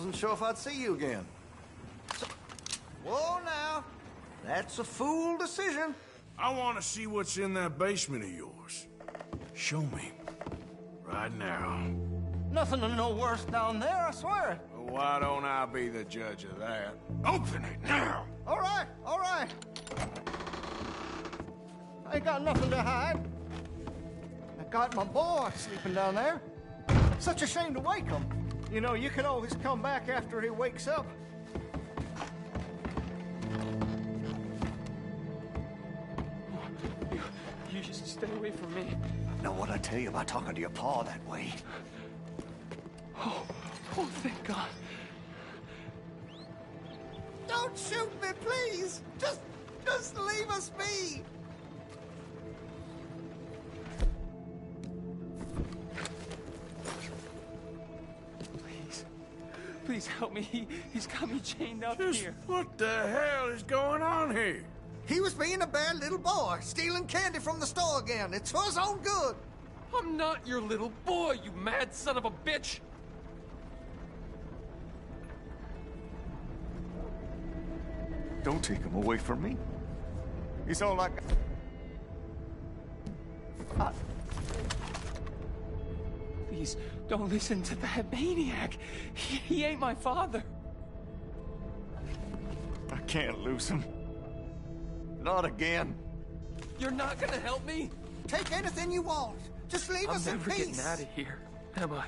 wasn't sure if I'd see you again. So, whoa now. That's a fool decision. I want to see what's in that basement of yours. Show me. Right now. Nothing to no worse down there, I swear. Well, why don't I be the judge of that? Open it now! All right, all right. I ain't got nothing to hide. I got my boy sleeping down there. Such a shame to wake him. You know, you can always come back after he wakes up. You just stay away from me. Know what I tell you about talking to your paw that way? Oh, thank God. Don't shoot me, please! Just leave us be! Please help me. He's got me chained up here. What the hell is going on here? He was being a bad little boy, stealing candy from the store again. It's for his own good. I'm not your little boy, you mad son of a bitch! Don't take him away from me. He's all like... Please, don't listen to that maniac. He ain't my father. I can't lose him. Not again. You're not gonna help me? Take anything you want. Just leave us in I'm never peace. getting out of here, am I?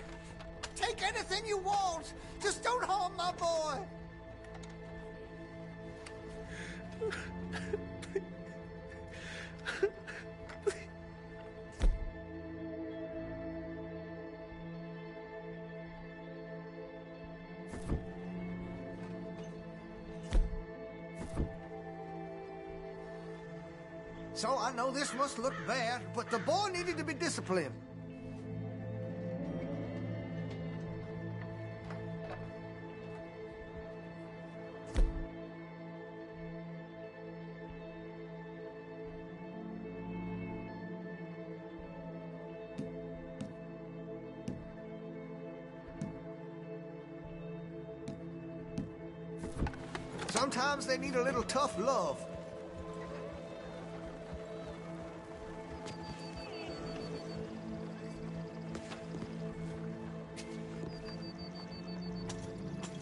Take anything you want. Just don't harm my boy. So I know this must look bad, but the boy needed to be disciplined. Sometimes they need a little tough love.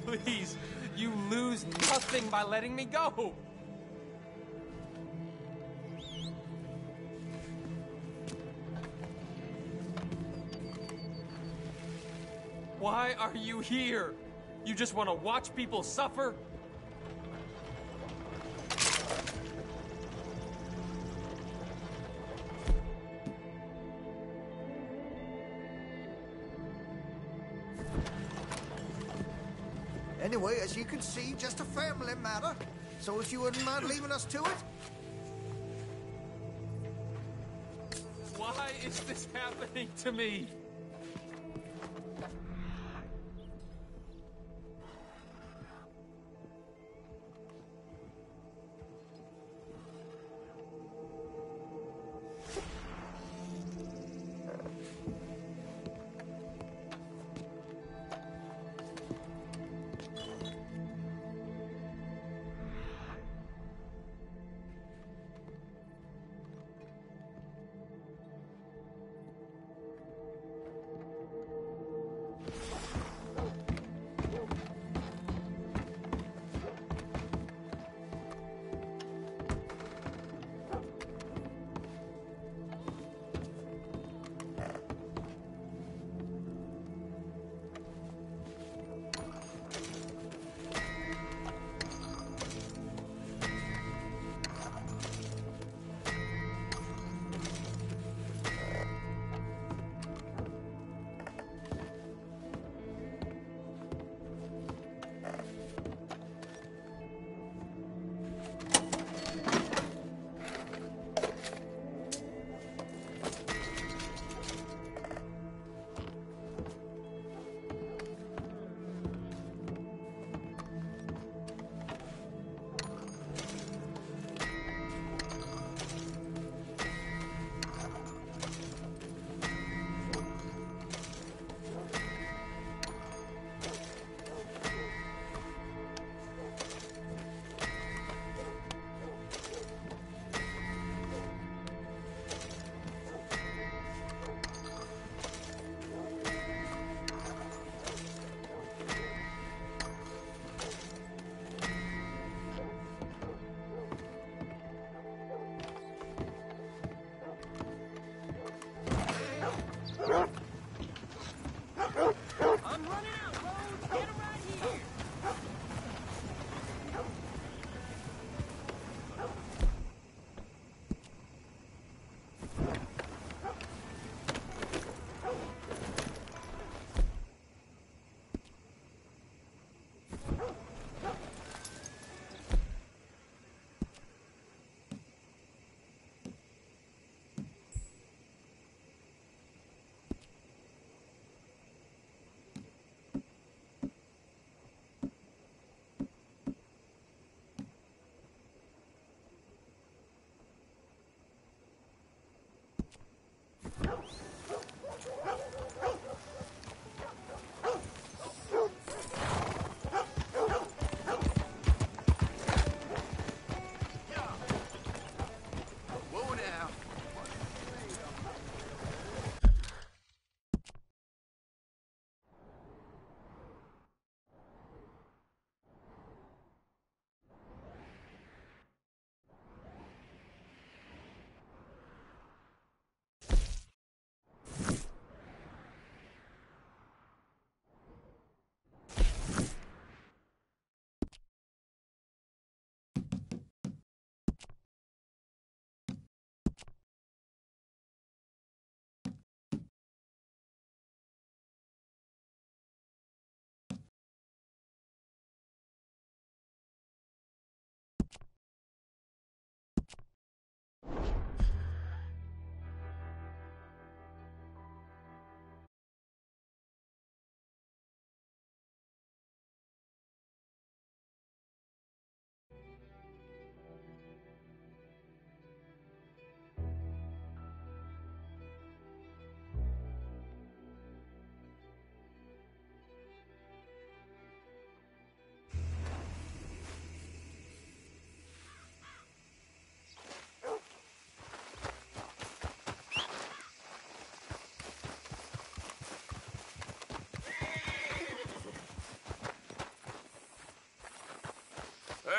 Please, you lose nothing by letting me go. Why are you here? You just want to watch people suffer? Anyway, as you can see, just a family matter. So if you wouldn't mind leaving us to it. Why is this happening to me?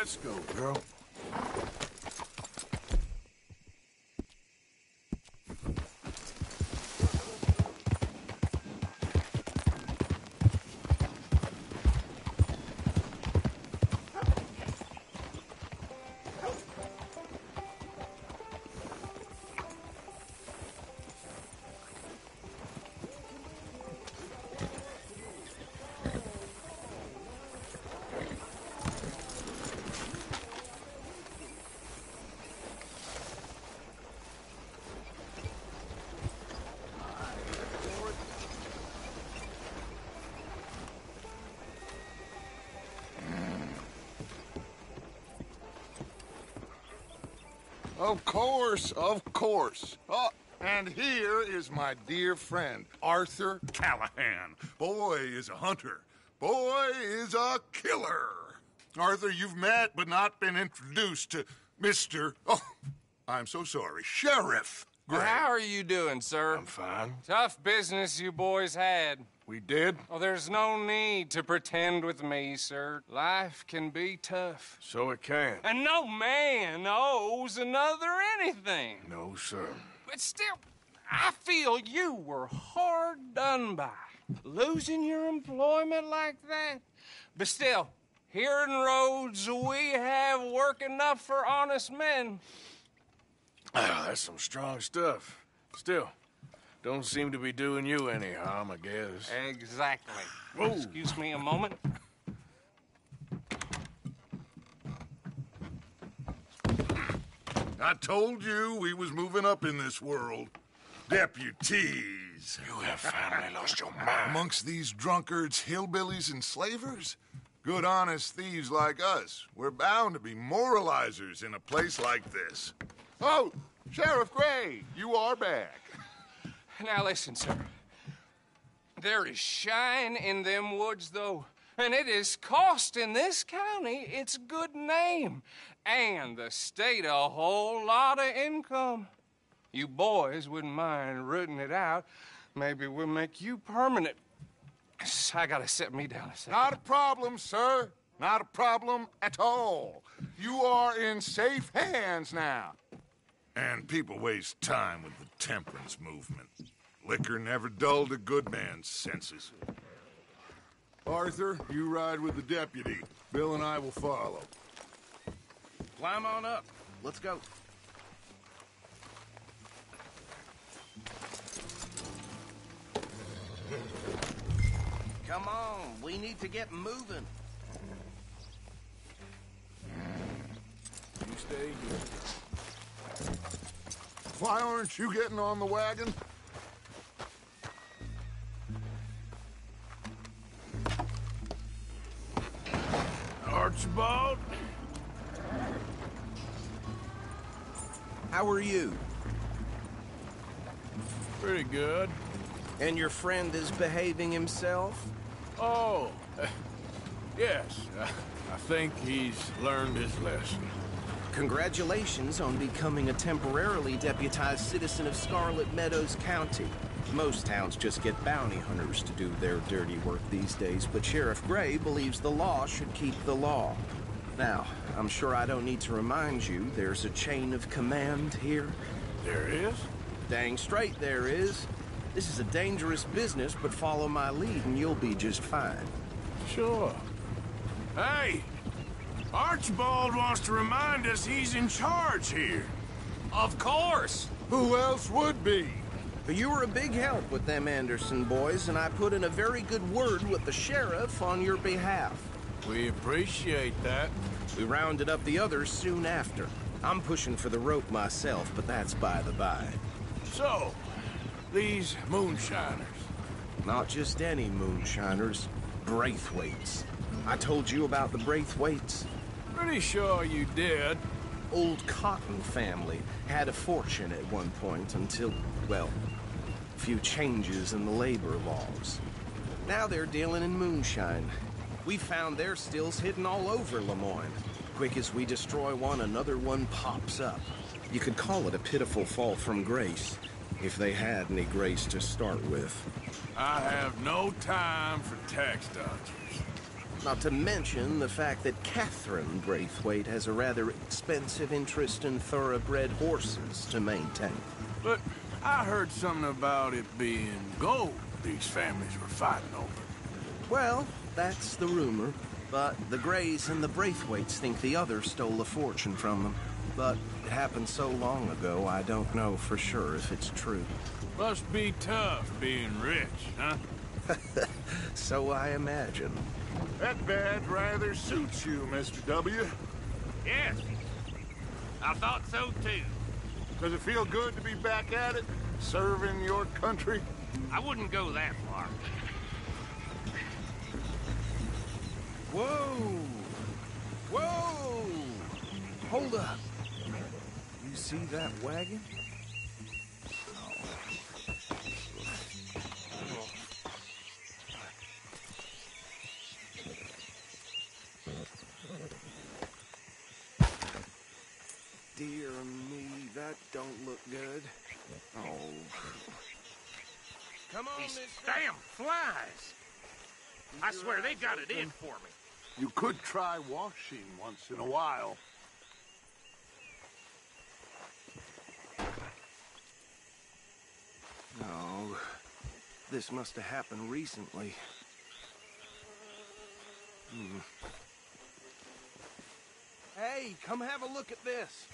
Let's go, girl. Of course, of course. Oh, and here is my dear friend, Arthur Callahan. Boy is a hunter. Boy is a killer. Arthur, you've met but not been introduced to Mr. Oh, I'm so sorry, Sheriff Gray. How are you doing, sir? I'm fine. Tough business you boys had. We did? Oh, there's no need to pretend with me, sir. Life can be tough. So it can. And no man owes another anything. No, sir. But still, I feel you were hard done by. Losing your employment like that. But still, here in Rhodes, we have work enough for honest men. Ah, that's some strong stuff. Still, don't seem to be doing you any harm, I guess. Exactly. Whoa. Excuse me a moment. I told you we was moving up in this world. Deputies. You have finally lost your mind. Amongst these drunkards, hillbillies, and slavers? Good, honest thieves like us. We're bound to be moralizers in a place like this. Oh, Sheriff Gray, you are back. Now listen, sir. There is shine in them woods, though, and it is costing this county its good name and the state a whole lot of income. You boys wouldn't mind rooting it out. Maybe we'll make you permanent. I gotta sit me down a second. Not a problem, sir. Not a problem at all. You are in safe hands now. And people waste time with the temperance movement. Liquor never dulled a good man's senses. Arthur, you ride with the deputy. Bill and I will follow. Climb on up. Let's go. Come on, we need to get moving. You stay here. Why aren't you getting on the wagon? Archibald? How are you? Pretty good. And your friend is behaving himself? Oh, yes. I think he's learned his lesson. Congratulations on becoming a temporarily deputized citizen of Scarlet Meadows County. Most towns just get bounty hunters to do their dirty work these days, but Sheriff Gray believes the law should keep the law. Now, I'm sure I don't need to remind you there's a chain of command here. There is? Dang straight there is. This is a dangerous business, but follow my lead and you'll be just fine. Sure. Hey! Archibald wants to remind us he's in charge here. Of course. Who else would be? You were a big help with them Anderson boys, and I put in a very good word with the sheriff on your behalf. We appreciate that. We rounded up the others soon after. I'm pushing for the rope myself, but that's by the by. So, these moonshiners. Not just any moonshiners, Braithwaites. I told you about the Braithwaites. Pretty sure you did. Old Cotton family had a fortune at one point until, well, a few changes in the labor laws. Now they're dealing in moonshine. We found their stills hidden all over Lemoyne. Quick as we destroy one, another one pops up. You could call it a pitiful fall from grace, if they had any grace to start with. I have no time for tax dodgers. Not to mention the fact that Catherine Braithwaite has a rather expensive interest in thoroughbred horses to maintain. But I heard something about it being gold these families were fighting over. Well, that's the rumor. But the Greys and the Braithwaites think the others stole a fortune from them. But it happened so long ago, I don't know for sure if it's true. Must be tough being rich, huh? So I imagine. That badge rather suits you, Mr. W. Yes. I thought so too. Does it feel good to be back at it, serving your country? I wouldn't go that far. Whoa! Whoa! Hold up. You see that wagon? Dear me, that don't look good. Oh. Come on, These Miss... damn flies! I swear they got it in for me. You could try washing once in a while. No. This must have happened recently. Hey, come have a look at this.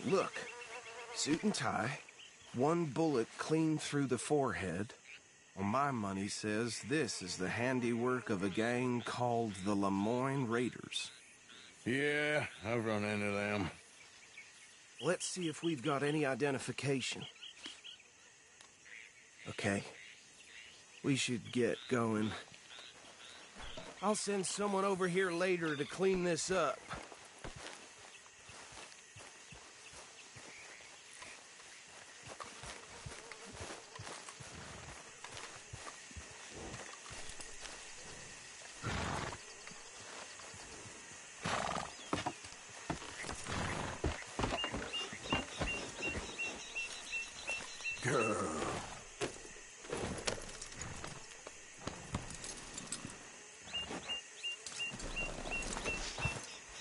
Look. Suit and tie. One bullet clean through the forehead. Well, my money says this is the handiwork of a gang called the Lemoyne Raiders. Yeah, I've run into them. Let's see if we've got any identification. Okay. We should get going. I'll send someone over here later to clean this up.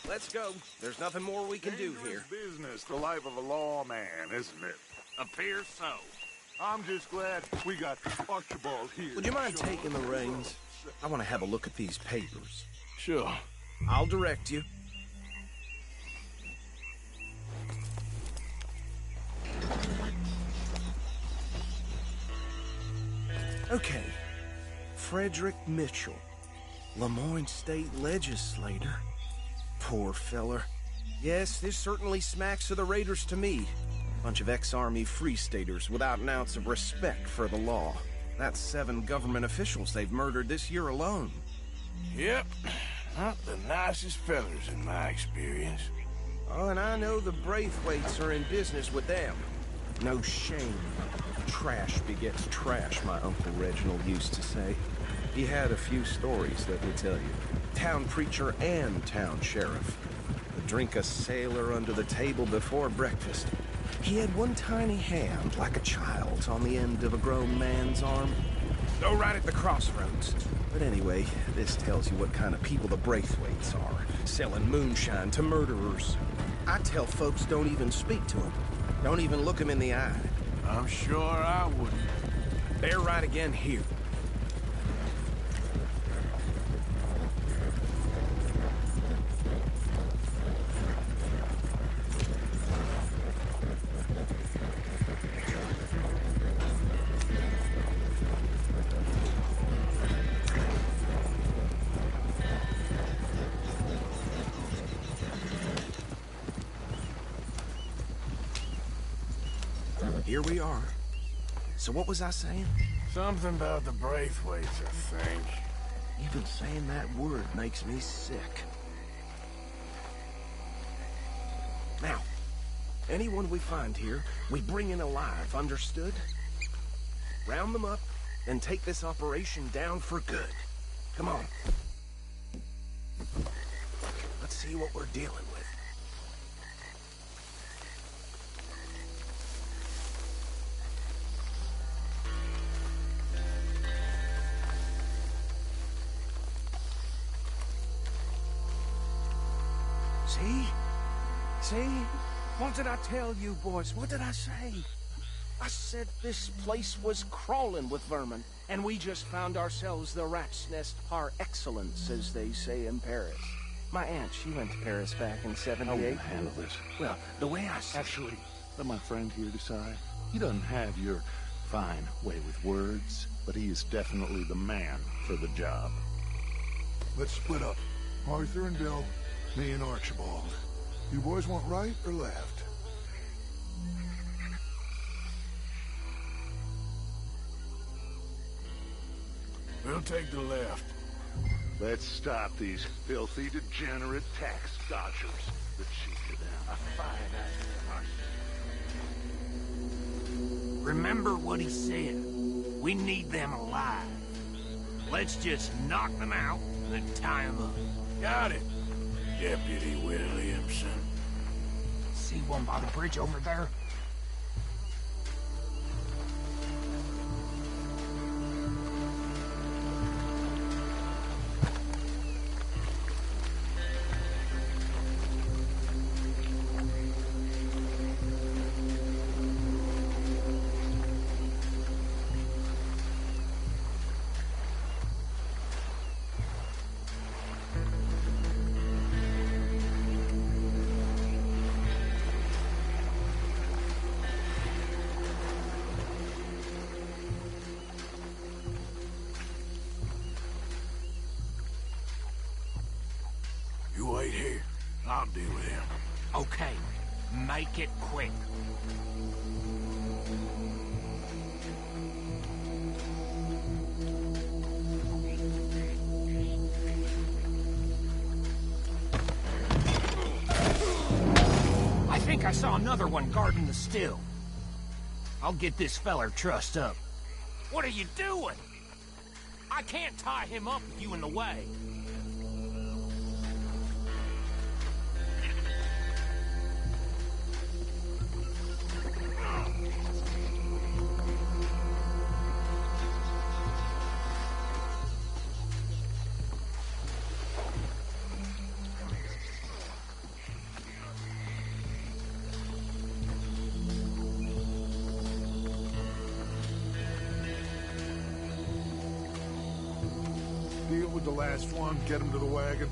Let's go. There's nothing more we can do here. Business, the life of a lawman, isn't it? Appears so. I'm just glad we got Archibald here. Would you mind taking the reins? I want to have a look at these papers. Sure. I'll direct you. Okay. Frederick Mitchell, Lemoyne State Legislator. Poor feller. Yes, this certainly smacks of the Raiders to me. Bunch of ex-Army Free Staters without an ounce of respect for the law. That's 7 government officials they've murdered this year alone. Yep. Not the nicest fellers in my experience. Oh, and I know the Braithwaites are in business with them. No shame. Trash begets trash, my Uncle Reginald used to say. He had a few stories, let me tell you. Town preacher and town sheriff. Would drink a sailor under the table before breakfast. He had one tiny hand, like a child's, on the end of a grown man's arm. Oh, right at the crossroads. But anyway, this tells you what kind of people the Braithwaites are. Selling moonshine to murderers. I tell folks don't even speak to them. Don't even look them in the eye. I'm sure I wouldn't. They're right again here. Here we are. So what was I saying? Something about the Braithwaites, I think. Even saying that word makes me sick. Now, anyone we find here, we bring in alive, understood? Round them up, and take this operation down for good. Come on. Let's see what we're dealing with. See? See? What did I tell you, boys? What did I say? I said this place was crawling with vermin, and we just found ourselves the rat's nest par excellence, as they say in Paris. My aunt, she went to Paris back in How will '78. you handle this? Well, the way I see Actually, let my friend here decide. He doesn't have your fine way with words, but he is definitely the man for the job. Let's split up. Arthur and Bill, me and Archibald. You boys want right or left? We'll take the left. Let's stop these filthy, degenerate tax dodgers. Let's shoot for them. A fine idea, Remember what he said. We need them alive. Let's just knock them out and then tie them up. Got it, Deputy Williamson. See one by the bridge over there? You wait here. I'll deal with him. Okay, make it quick. I think I saw another one guarding the still. I'll get this feller trussed up. What are you doing? I can't tie him up with you in the way. Deal with the last one, get him to the wagon.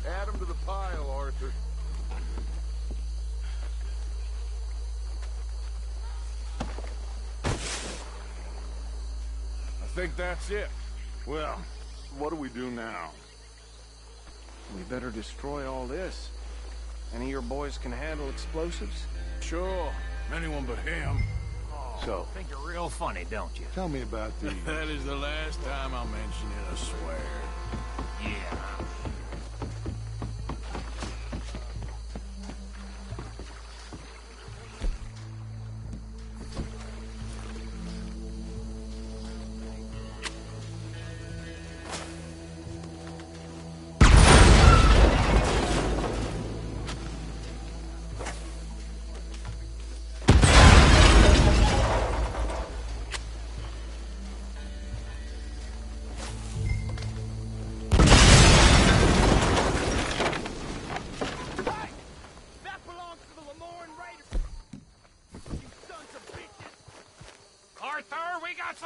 Add him to the pile, Arthur. I think that's it. Well, what do we do now? we better destroy all this. Any of your boys can handle explosives? Sure. Anyone but him. So, Think you're real funny, don't you? Tell me about the... That is the last time I'll mention it, I swear. Yeah.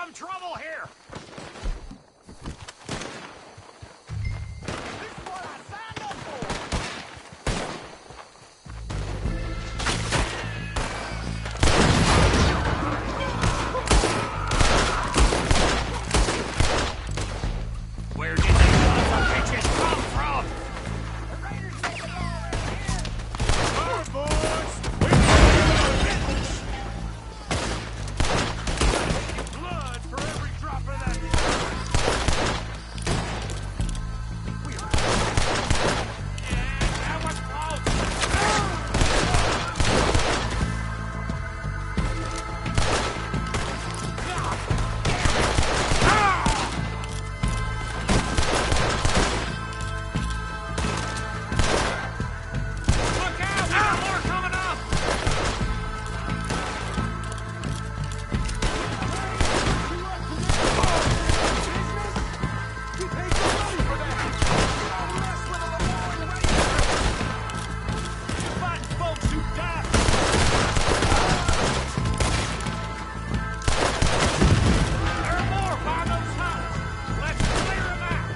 some trouble here! This is what I signed up for! Where did these motherfucking bitches come from? The raiders take the law in hand! Come on, boys! Blood for every drop of that. Yeah, that was close. Look out! We got more coming up! Fighting folks who died. There are more by those houses. Let's clear them out.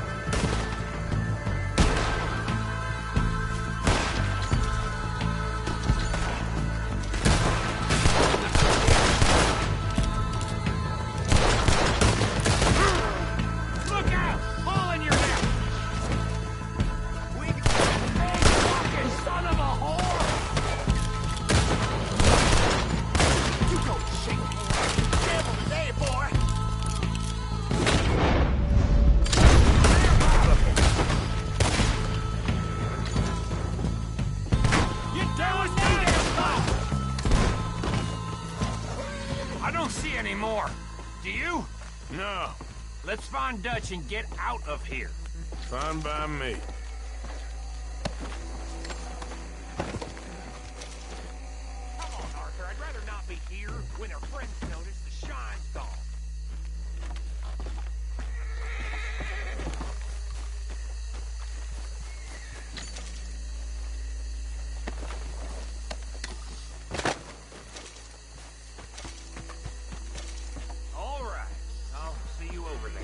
Look out! Pull in your neck! We fucking son of a whore! You go shake devil today, boy! You doing that? I don't see any more. Do you? No. Let's find Dutch and get out of here. Fine by me. Come on, Arthur. I'd rather not be here when our friends notice the shine's gone. All right. I'll see you over there.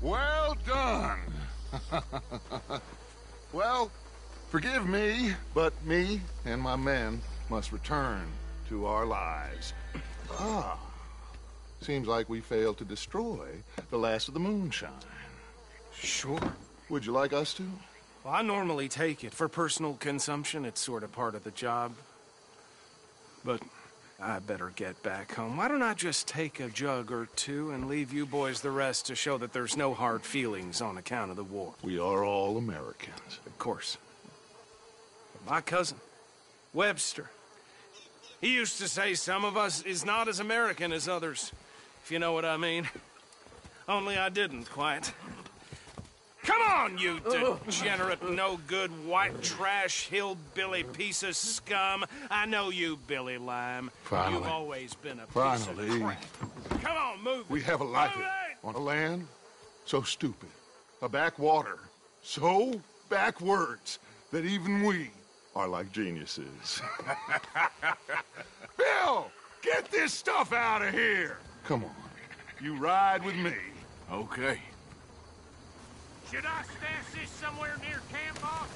Well done. Well, forgive me, but me and my men must return to our lives. Seems like we failed to destroy the last of the moonshine. Sure. Would you like us to? Well, I normally take it. For personal consumption, it's sort of part of the job. But I better get back home. Why don't I just take a jug or two and leave you boys the rest to show that there's no hard feelings on account of the war? We are all Americans. Of course. But my cousin, Webster, he used to say some of us is not as American as others, if you know what I mean. Only I didn't quite. Come on, you degenerate, no-good, white trash, hillbilly piece of scum. I know you, Billy Lime. Finally. You've always been a piece Finally. of crap. Come on, move it. We have a life Move it! on a land so stupid, a backwater so backwards that even we are like geniuses. Bill, get this stuff out of here. Come on, you ride with me. Okay. Should I stash this somewhere near camp, boss?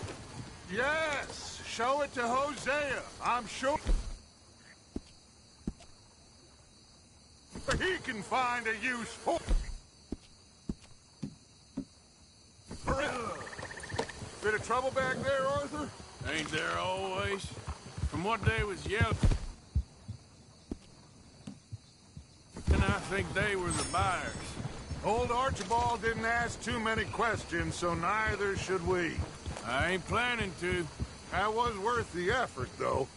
Yes, show it to Hosea. I'm sure he can find a use for it. Bit of trouble back there, Arthur? Ain't there always? From what they was yelling, and I think they were the buyers. Old Archibald didn't ask too many questions, so neither should we. I ain't planning to. That was worth the effort, though.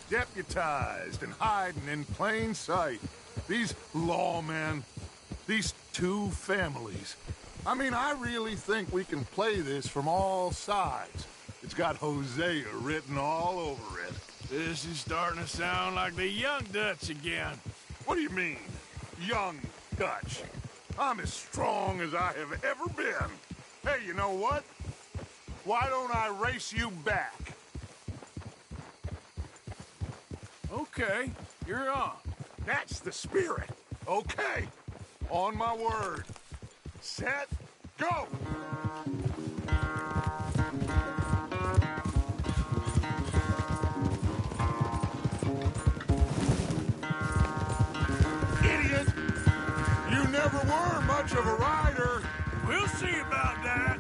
Deputized and hiding in plain sight. These lawmen, these two families. I mean, I really think we can play this from all sides. It's got Hosea written all over it. This is starting to sound like the Young Dutch again. What do you mean, young Dutch? I'm as strong as I have ever been. Hey, you know what? Why don't I race you back? Okay, you're on. That's the spirit. Okay, on my word. Set, go! Idiot! You never were much of a rider. We'll see about that.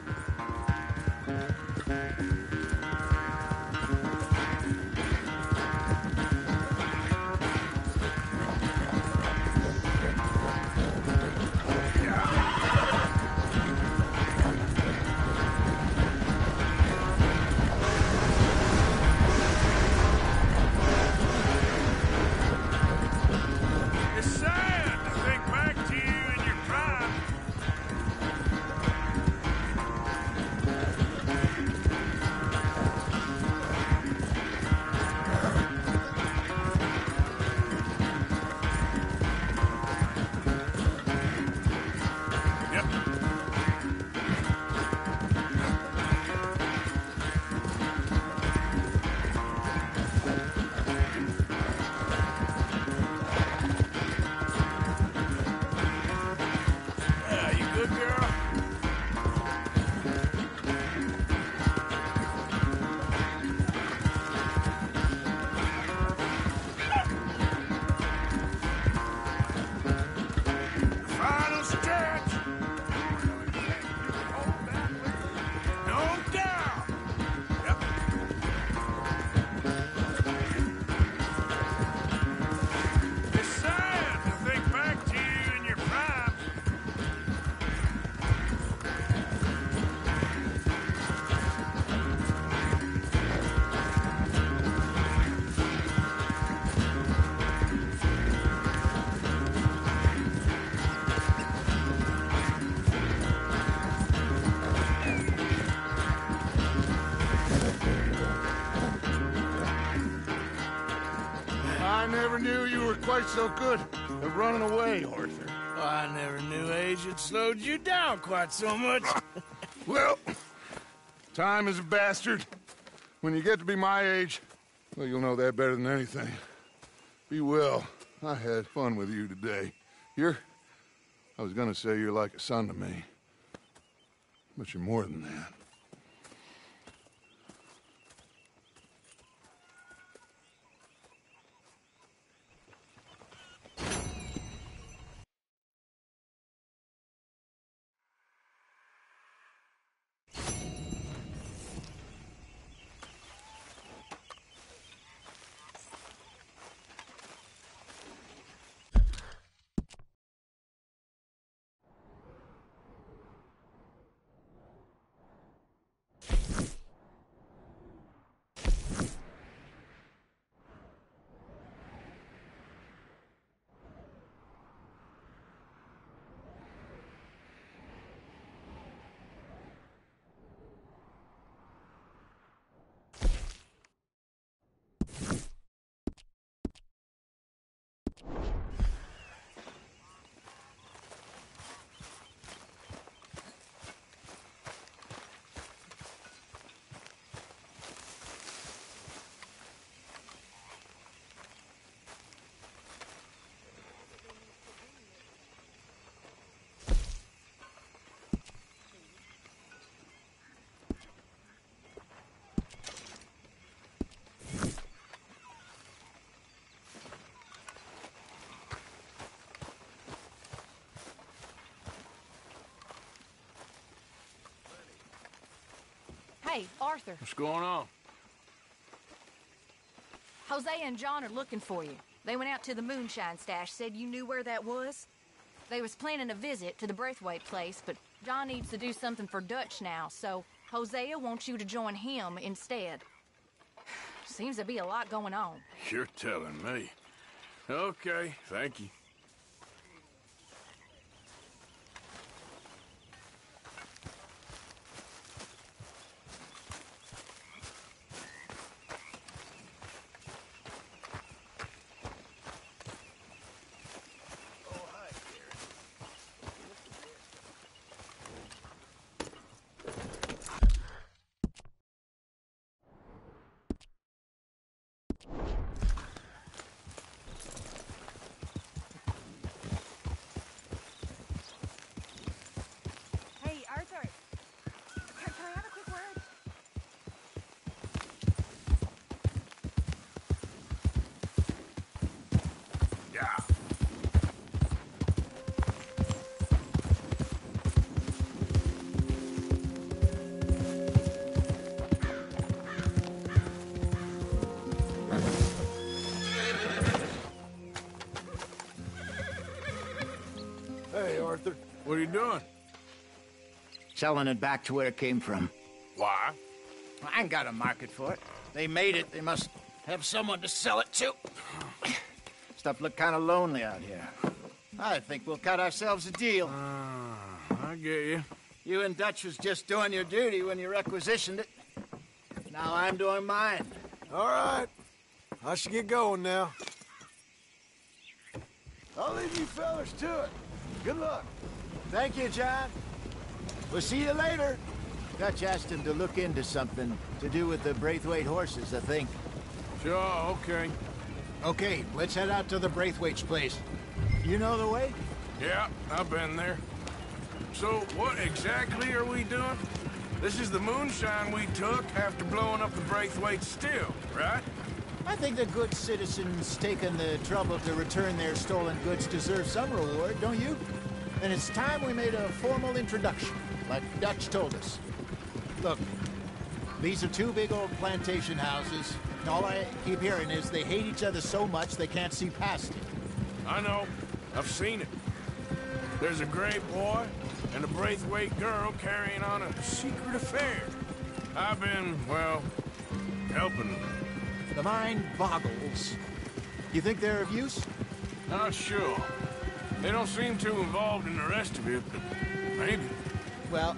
It's sad to think back to you in your prime. Yep. Yeah, you good, girl? Final stretch. No doubt. Yep. It's sad to think back to you in your prime. I never knew you were quite so good at running away, Arthur. I never knew age had slowed you down quite so much. Well, time is a bastard. When you get to be my age, well, you'll know that better than anything. Be well. I had fun with you today. I was gonna say you're like a son to me. But you're more than that. Hey, Arthur. What's going on? Hosea and John are looking for you. They went out to the moonshine stash, said you knew where that was. They was planning a visit to the Braithwaite place, but John needs to do something for Dutch now, so Hosea wants you to join him instead. Seems to be a lot going on. You're telling me. Okay, thank you. Hey, Arthur. Can I have a quick word? Yeah. Hey, Arthur. What are you doing? Selling it back to where it came from. Why? I ain't got a market for it. They made it. They must have someone to sell it to. Stuff look kind of lonely out here. I think we'll cut ourselves a deal. I get you. You and Dutch was just doing your duty when you requisitioned it. Now I'm doing mine. All right. I should get going now. I'll leave you fellas to it. Good luck. Thank you, John. We'll see you later. Dutch asked him to look into something to do with the Braithwaite horses, I think. Sure, okay. Okay, let's head out to the Braithwaite's place. You know the way? Yeah, I've been there. So, what exactly are we doing? This is the moonshine we took after blowing up the Braithwaite still, right? I think the good citizens taking the trouble to return their stolen goods deserve some reward, don't you? And it's time we made a formal introduction, like Dutch told us. Look, these are two big old plantation houses. All I keep hearing is they hate each other so much they can't see past it. I know. I've seen it. There's a gray boy and a Braithwaite girl carrying on a secret affair. I've been, well, helping them. The mind boggles. You think they're of use? Not sure. They don't seem too involved in the rest of it, but maybe. Well,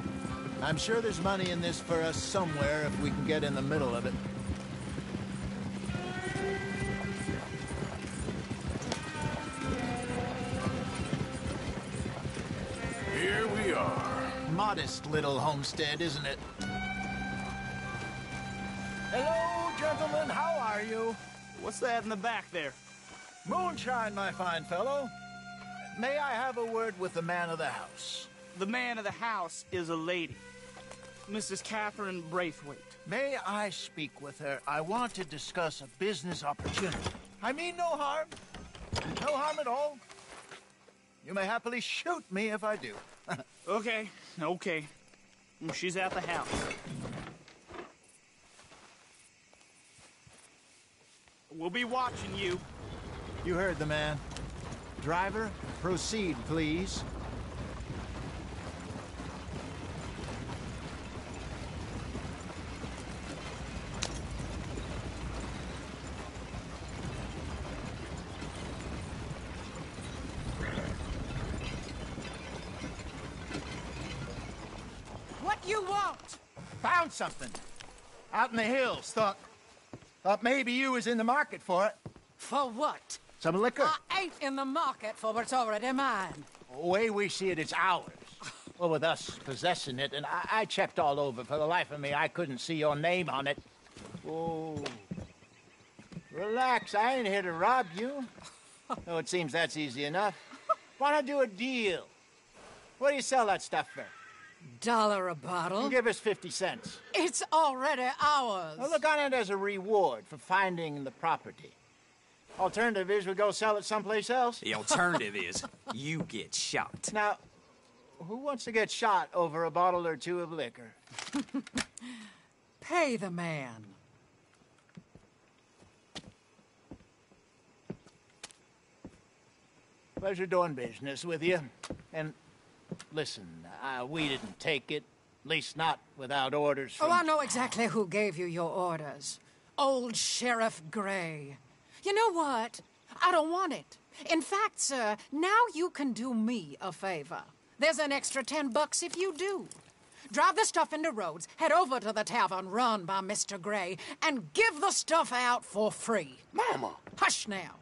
I'm sure there's money in this for us somewhere if we can get in the middle of it. Here we are. Modest little homestead, isn't it? Hello, gentlemen. How are you? What's that in the back there? Moonshine, my fine fellow. May I have a word with the man of the house? The man of the house is a lady. Mrs. Catherine Braithwaite. May I speak with her? I want to discuss a business opportunity. I mean no harm. No harm at all. You may happily shoot me if I do. Okay. She's at the house. We'll be watching you. You heard the man. Driver, proceed, please. What you want? Found something. Out in the hills. Thought maybe you was in the market for it. For what? Some liquor? I ain't in the market for what's already mine. The way we see it, it's ours. Well, with us possessing it, and I checked all over. For the life of me, I couldn't see your name on it. Whoa. Relax, I ain't here to rob you. Oh, it seems that's easy enough. Why not do a deal? What do you sell that stuff for? $1 a bottle? Give us 50 cents. It's already ours. Well, look on it as a reward for finding the property. Alternative is we go sell it someplace else. The alternative is you get shot. Now, who wants to get shot over a bottle or two of liquor? Pay the man. Pleasure doing business with you. And listen, we didn't take it. At least not without orders from... Oh, I know exactly who gave you your orders. Old Sheriff Gray. You know what? I don't want it. In fact, sir, now you can do me a favor. There's an extra $10 if you do. Drive the stuff into Rhodes, head over to the tavern run by Mr. Gray, and give the stuff out for free. Mama! Hush now.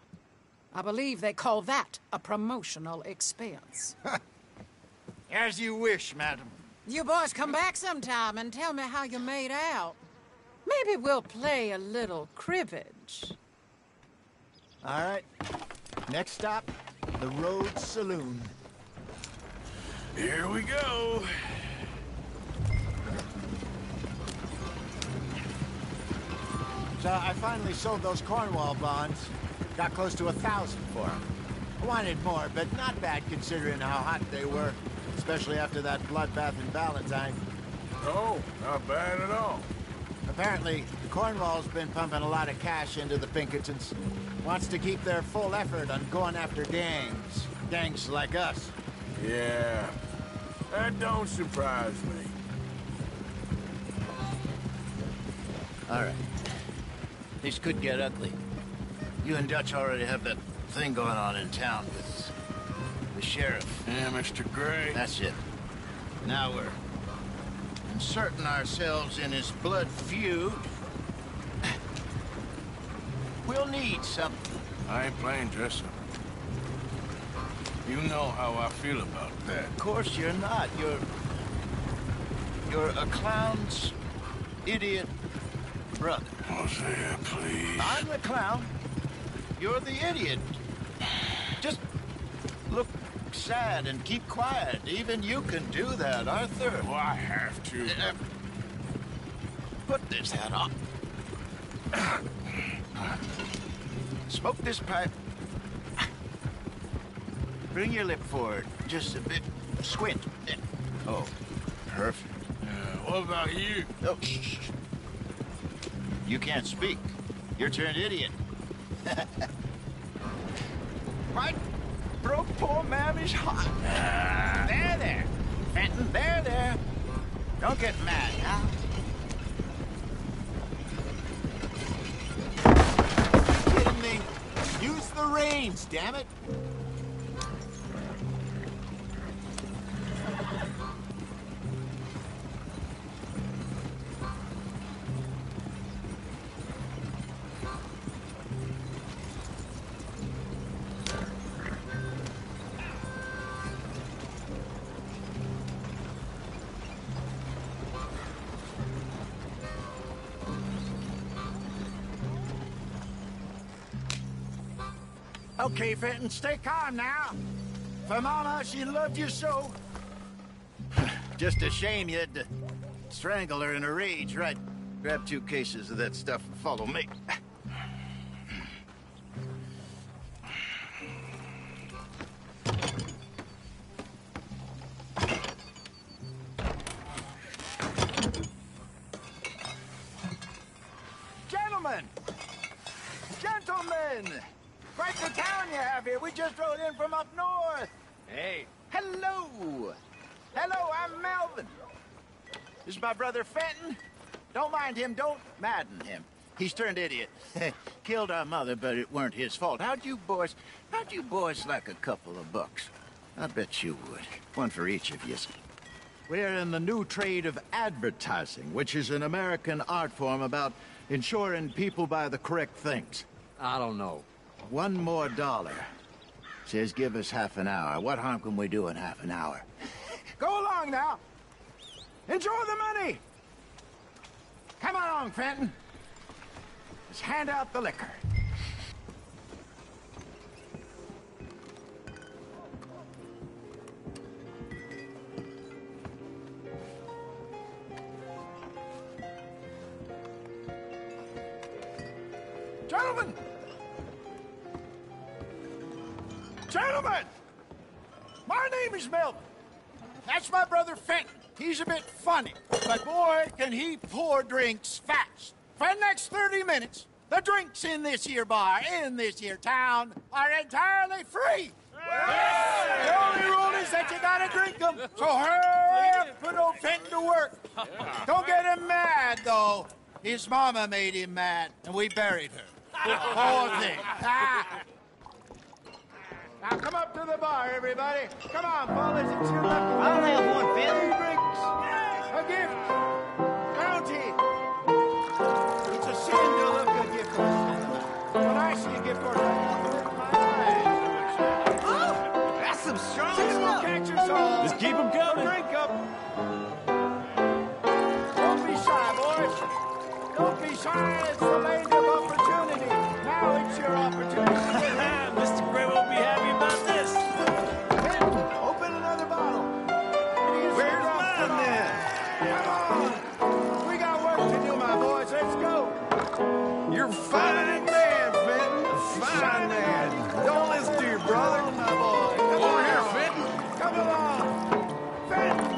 I believe they call that a promotional expense. As you wish, madam. You boys come back sometime and tell me how you made out. Maybe we'll play a little cribbage. All right. Next stop, the Rhodes Saloon. Here we go. So I finally sold those Cornwall bonds. Got close to 1,000 for them. I wanted more, but not bad considering how hot they were. Especially after that bloodbath in Valentine. Oh, not bad at all. Apparently, Cornwall's been pumping a lot of cash into the Pinkertons. Wants to keep their full effort on going after gangs. Gangs like us. Yeah, that don't surprise me. All right. This could get ugly. You and Dutch already have that thing going on in town with the sheriff. Yeah, Mr. Gray. That's it. Now we're inserting ourselves in his blood feud. We'll need something. I ain't playing dress up. You know how I feel about that. Of course you're not. You're a clown's idiot brother. Hosea, please. I'm the clown. You're the idiot. Just look sad and keep quiet. Even you can do that, Arthur. Well, I have to. Put this hat on. Smoke this pipe. Bring your lip forward just a bit. Squint. Oh, perfect. What about you? Oh, shh. You can't speak. You're turned idiot. What? Broke poor Mammy's heart. There. Fenton, there. Don't get mad now. You kidding me? Use the reins, damn it. Okay, Fenton, stay calm now. For Mama, she loved you so. Just a shame you had to strangle her in a rage, right? Grab 2 cases of that stuff and follow me. Gentlemen! Quite the town you have here. We just rode in from up north. Hey. Hello. I'm Melvin. This is my brother Fenton. Don't mind him. Don't madden him. He's turned idiot. Killed our mother, but it weren't his fault. How'd you boys like a couple of bucks? I bet you would. One for each of you. We're in the new trade of advertising, which is an American art form about ensuring people buy the correct things. I don't know. One more dollar. Says give us half an hour. What harm can we do in half an hour? Go along now. Enjoy the money. Come along, Fenton. Let's hand out the liquor. Gentlemen! Gentlemen! My name is Melvin. That's my brother Fenton. He's a bit funny, but boy, can he pour drinks fast. For the next 30 minutes, the drinks in this here bar, in this here town, are entirely free. The only rule is that you gotta drink them, so hurry up, put old Fenton to work. Don't get him mad, though. His mama made him mad, and we buried her. Poor thing. Now come up to the bar, everybody. Come on, fellas, it's your lucky. I'll have one, Fenton. Drinks. A gift. Bounty. It's a sin to look a gift horse. When I see a gift horse, I look my eyes. Oh, that's some strong See, we'll stuff. catch us all. Just keep 'em coming. Drink up. Don't be shy, boys. Don't be shy. It's the land of opportunity. Now it's your opportunity. Mr. Gray won't be happy about this. Fenton, open another bottle. Where's mine then? Come on. We got work to do, my boys. Let's go. You're a fine man, Fenton. A fine man. Don't listen to your brother. Come on, my boy. Come Over on. here, Fenton. Come along. Fenton.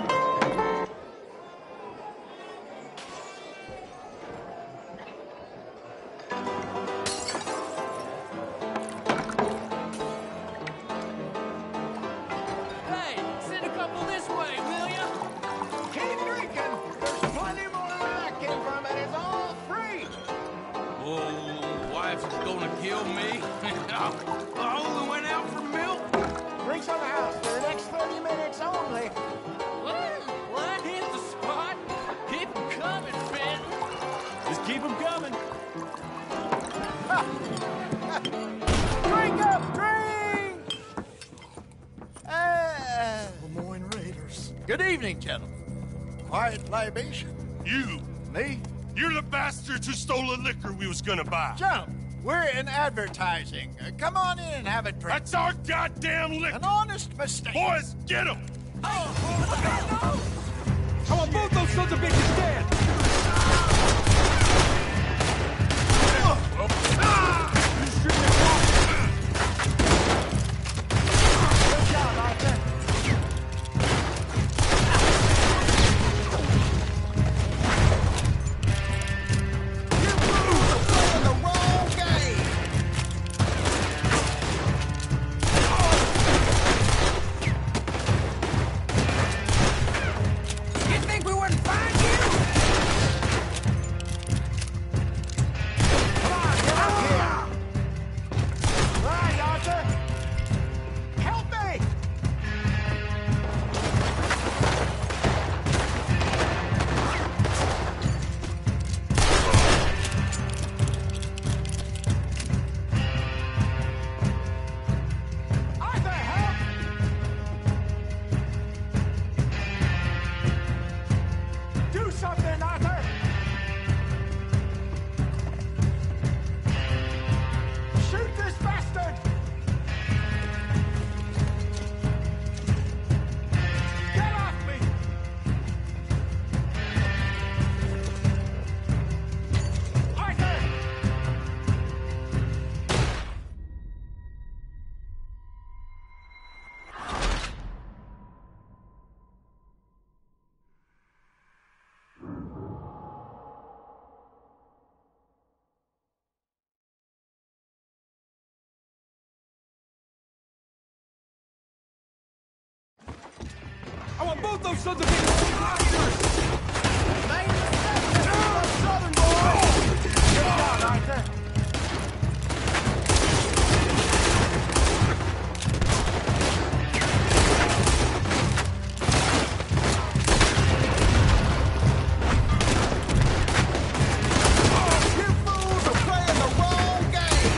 Hey, send a couple this way, will ya? Keep drinking. There's plenty more where that came from, and it's all free. Oh, wife is gonna kill me. I only went out for milk. Drinks on the house for the next 30 minutes only. Well, that hit the spot. Keep 'em coming, Fenton. Just keep 'em coming. Drink up, drink! Lemoyne Raiders. Good evening, gentlemen. Quiet libation. You. Me? You're the bastards who stole the liquor we was gonna buy. Gentlemen, we're in advertising. Come on in and have a drink. That's our goddamn liquor. An honest mistake. Boys, get him! I want both those sons of bitches dead. Good job, Arthur. You fools are playing the wrong game. You think we wouldn't find you? Come on, get up here. Right, Arthur. Help me. Arthur, help! Do something, Arthur! Shoot this bastard! Get off me! Arthur! I want both those sons of bitches. Southern boy! Good job, Arthur. You fools are playing the wrong game!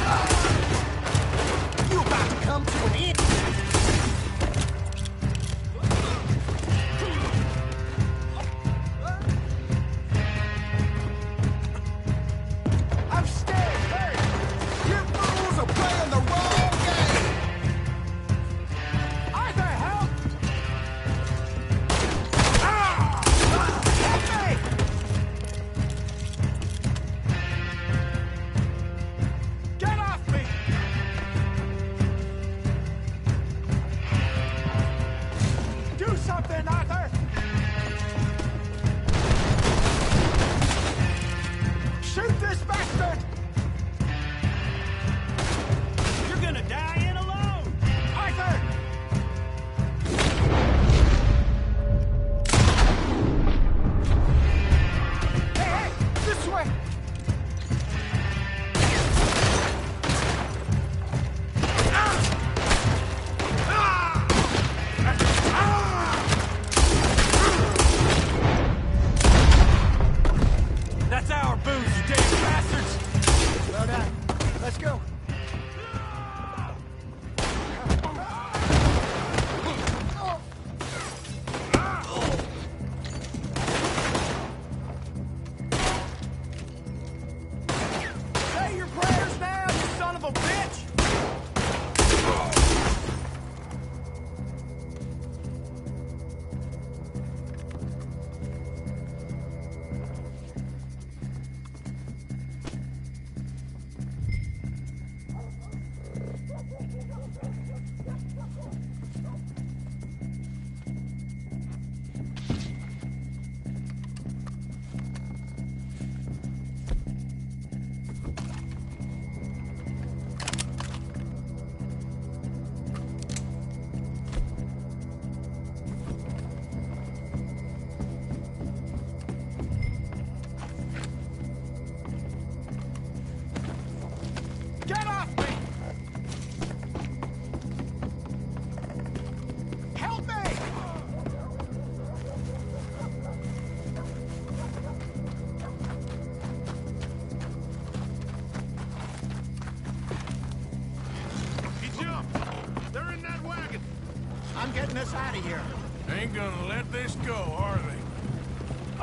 I'm getting us out of here. Ain't gonna let this go, are they?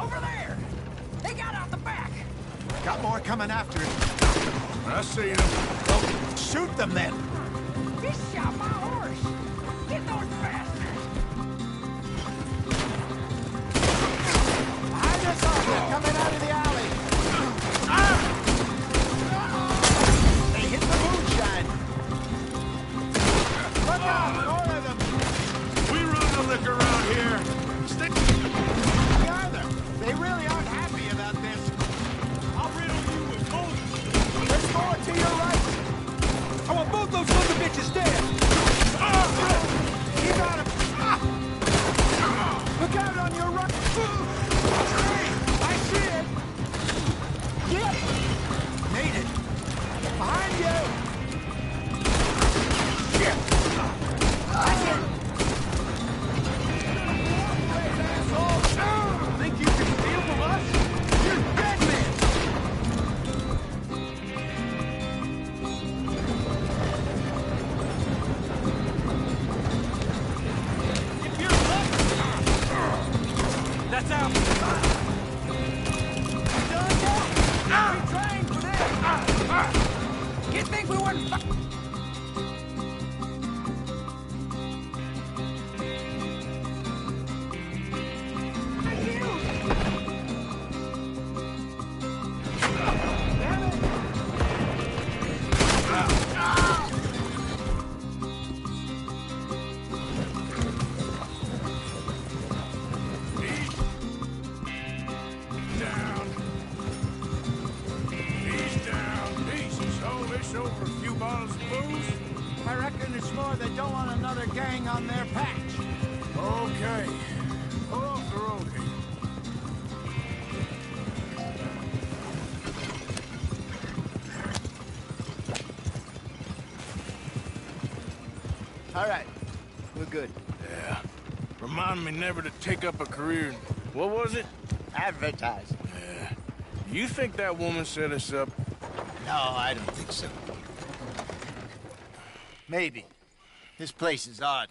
Over there! They got out the back! Got more coming after it. I see them. Well, shoot them then. He shot my horse! Get those bastards! Behind us, Arthur, coming out of the alley. They hit the moonshine. Look out, more of them. We run the liquor around here. Stick. Together. They really aren't happy about this. I'll riddle you with bullets! There's more to your right. I want both those sons of bitches dead! You got him. Look out on your right. I see it. Get. Made it. Behind you. Shit. That's it. Think you can steal from us? You're dead, man. If you're that's out! We trained for this! You think we wouldn't Over a few bottles of booze? I reckon it's more they don't want another gang on their patch. Okay. Pull off the road here. All right. We're good. Yeah. Remind me never to take up a career in... What was it? Advertising. Yeah. You think that woman set us up? No, I don't think so. Maybe. This place is odd.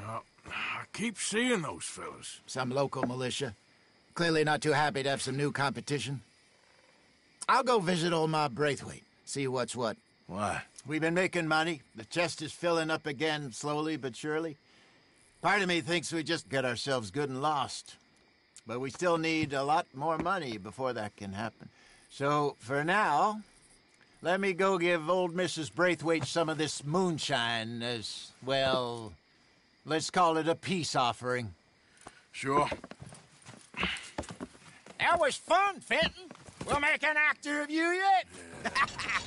Well, I keep seeing those fellas. Some local militia. Clearly not too happy to have some new competition. I'll go visit old Ma Braithwaite, see what's what. Why? We've been making money. The chest is filling up again, slowly but surely. Part of me thinks we just get ourselves good and lost. But we still need a lot more money before that can happen. So, for now, let me go give old Mrs. Braithwaite some of this moonshine as, well, let's call it a peace offering. Sure. That was fun, Fenton. We'll make an actor of you yet. Yeah.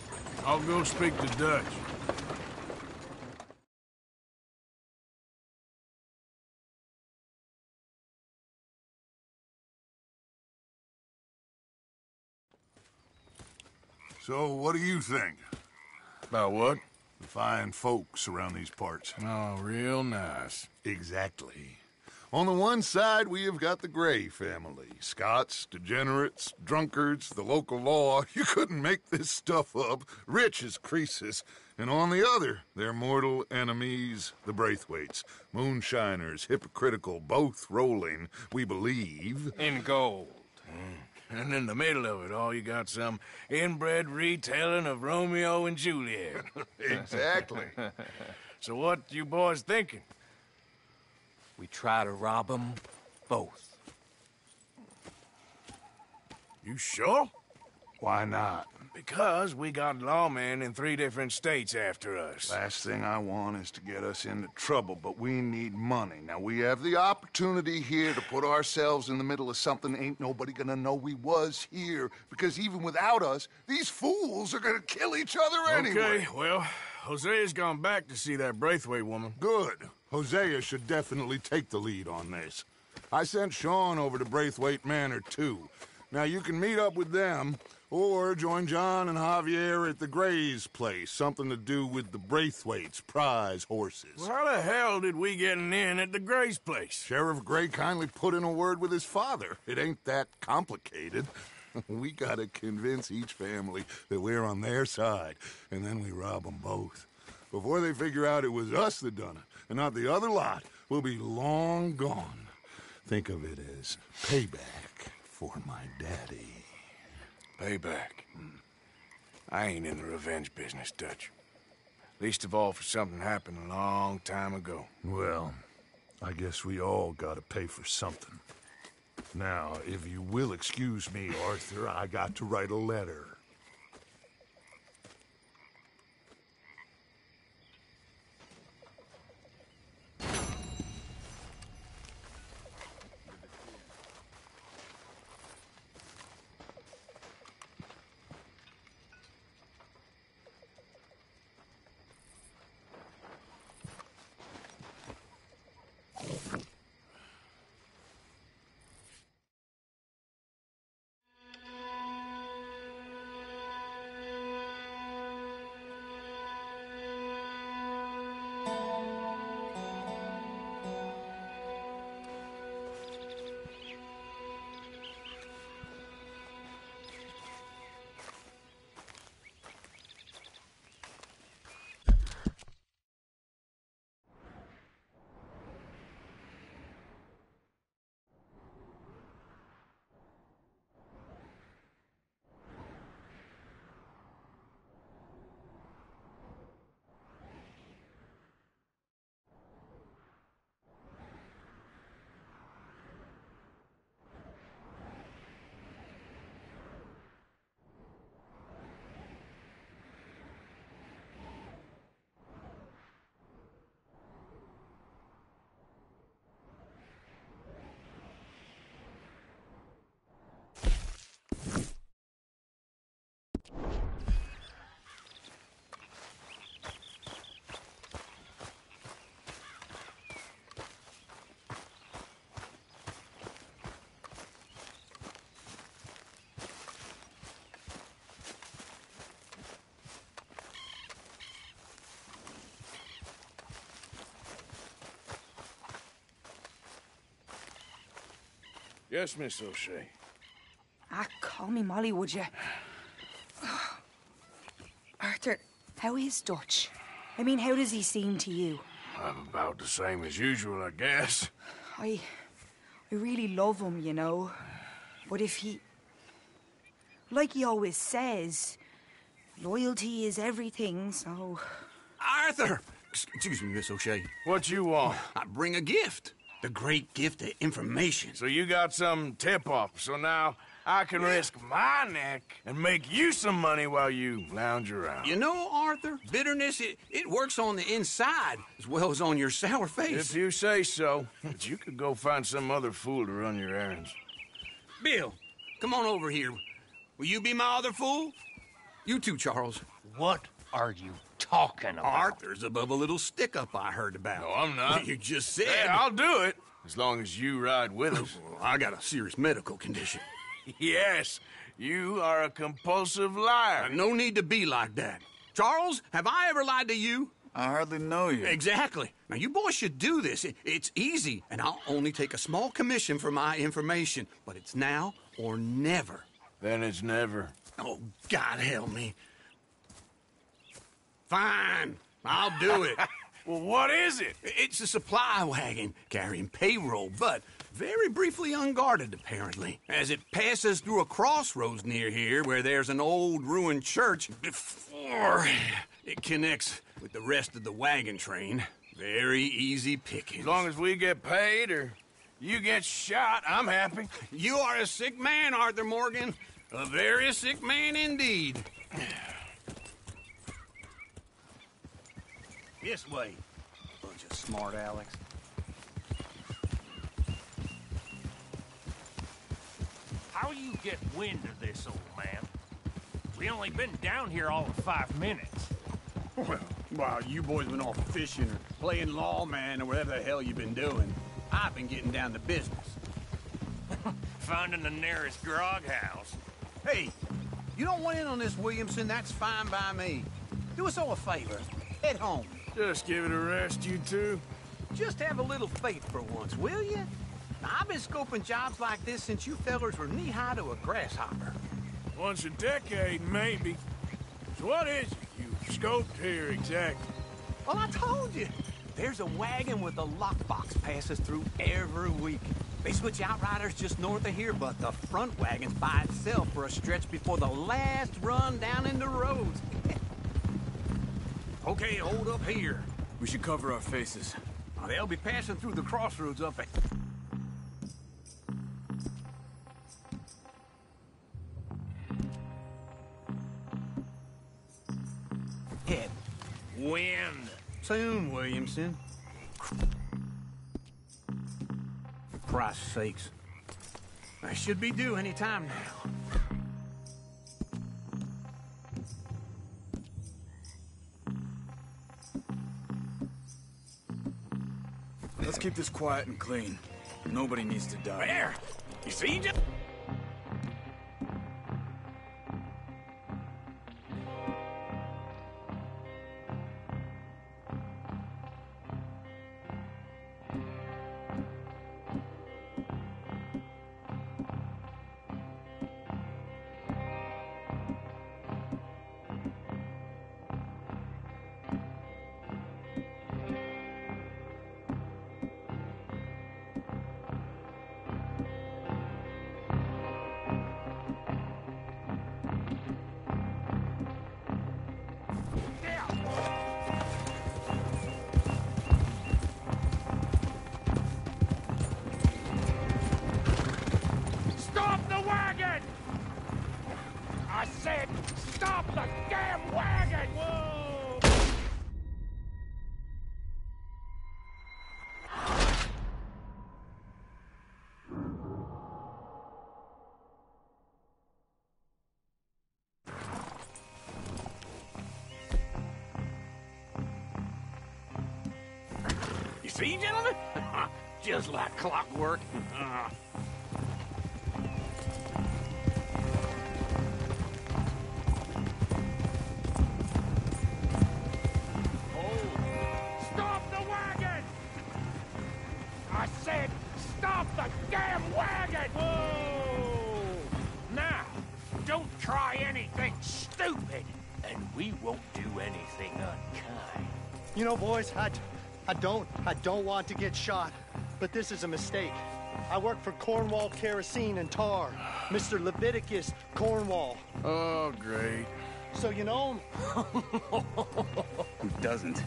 I'll go speak to Dutch. So, what do you think? About what? The fine folks around these parts. Oh, real nice. Exactly. On the one side, we have got the Gray family. Scots, degenerates, drunkards, the local law. You couldn't make this stuff up. Rich as Croesus. And on the other, their mortal enemies, the Braithwaites. Moonshiners, hypocritical, both rolling, we believe... in gold. And in the middle of it all, you got some inbred retelling of Romeo and Juliet. Exactly. So what you boys thinking? We try to rob them both. You sure? Why not? Because we got lawmen in 3 different states after us. Last thing I want is to get us into trouble, but we need money. Now, we have the opportunity here to put ourselves in the middle of something ain't nobody gonna know we was here, because even without us, these fools are gonna kill each other anyway. Okay, well, Hosea's gone back to see that Braithwaite woman. Good. Hosea should definitely take the lead on this. I sent Sean over to Braithwaite Manor, too. Now, you can meet up with them, or join John and Javier at the Gray's place. Something to do with the Braithwaite's prize horses. Well, how the hell did we get in at the Gray's place? Sheriff Gray kindly put in a word with his father. It ain't that complicated. We gotta convince each family that we're on their side, and then we rob them both. Before they figure out it was us that done it, and not the other lot, we'll be long gone. Think of it as payback for my daddy. Payback? I ain't in the revenge business, Dutch. Least of all for something happened a long time ago. Well, I guess we all gotta pay for something. Now, if you will excuse me, Arthur, I got to write a letter. Yes, Miss O'Shea. Call me Molly, would you? Arthur, how is Dutch? I mean, how does he seem to you? About the same as usual, I guess. I really love him, you know. But if he... Like he always says, loyalty is everything, so... Arthur! Excuse me, Miss O'Shea. What you want? I bring a gift. The great gift of information. So you got some tip-off, so now I can risk my neck and make you some money while you lounge around. You know, Arthur, bitterness, it works on the inside as well as on your sour face. If you say so. But you could go find some other fool to run your errands. Bill, come on over here. Will you be my other fool? You too, Charles. What are you talking about? Arthur's above a little stick-up I heard about. No, I'm not. You just said... Hey, I'll do it, as long as you ride with us. I got a serious medical condition. Yes, you are a compulsive liar. No need to be like that. Charles, have I ever lied to you? I hardly know you. Exactly. Now, you boys should do this. It's easy, and I'll only take a small commission for my information. But it's now or never. Then it's never. Oh, God help me. Fine, I'll do it. Well, what is it? It's a supply wagon carrying payroll, but very briefly unguarded, apparently, as it passes through a crossroads near here where there's an old ruined church before it connects with the rest of the wagon train. Very easy picking. As long as we get paid or you get shot, I'm happy. You are a sick man, Arthur Morgan. A very sick man indeed. This way, bunch of smart Alex. How you get wind of this, old man? We only been down here all of 5 minutes. Well, while you boys been off fishing or playing lawman or whatever the hell you've been doing, I've been getting down to business. Finding the nearest grog house. Hey, you don't want in on this, Williamson, that's fine by me. Do us all a favor. Head home. Just give it a rest, you two. Just have a little faith for once, will you? Now, I've been scoping jobs like this since you fellers were knee-high to a grasshopper. Once a decade, maybe. So what is it you scoped here exactly? Well, I told you. There's a wagon with a lockbox passes through every week. They switch outriders just north of here, but the front wagon's by itself for a stretch before the last run down into roads. Okay, hold up here. We should cover our faces. They'll be passing through the crossroads up at... Head. Wind. Soon, Williamson. For Christ's sakes. I should be due any time now. Let's keep this quiet and clean. Nobody needs to die. There! You see, Jim? Stop the damn wagon! Whoa! You see, gentlemen? Just like clockwork. Stop the wagon! I said, stop the damn wagon! Whoa! Now, don't try anything stupid, and we won't do anything unkind. You know, boys, I don't want to get shot, but this is a mistake. I work for Cornwall Kerosene and Tar, Mr. Leviticus Cornwall. Oh, great. So you know him? Who doesn't?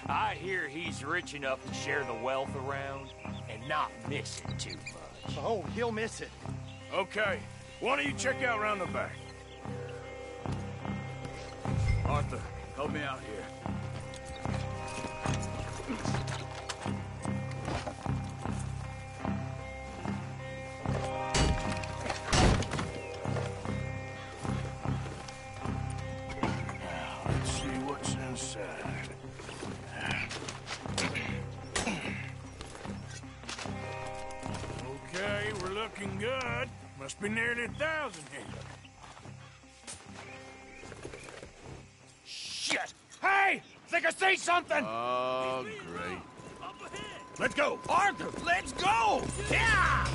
I hear he's rich enough to share the wealth around and not miss it too much. Oh, he'll miss it. Okay, why don't you check out around the back? Arthur, help me out here. Let's see what's inside. Okay, we're looking good. Must be nearly 1,000 here. Shit! Hey! Think I see something! Oh, great. Let's go! Arthur, let's go! Yeah!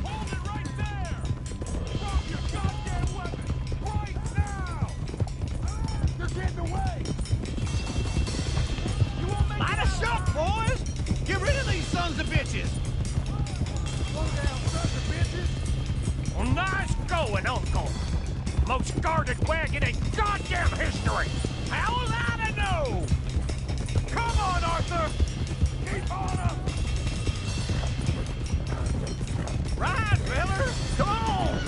Hold it right there! Drop your goddamn weapon! Right now! You're getting away! You won't make Light a shot, boys! Get rid of these sons of bitches! Slow down, sons of bitches! Well, nice going, Uncle! Most guarded wagon in goddamn history! How was I to know? Come on, Arthur! Keep on up! Ride, fella! Come on!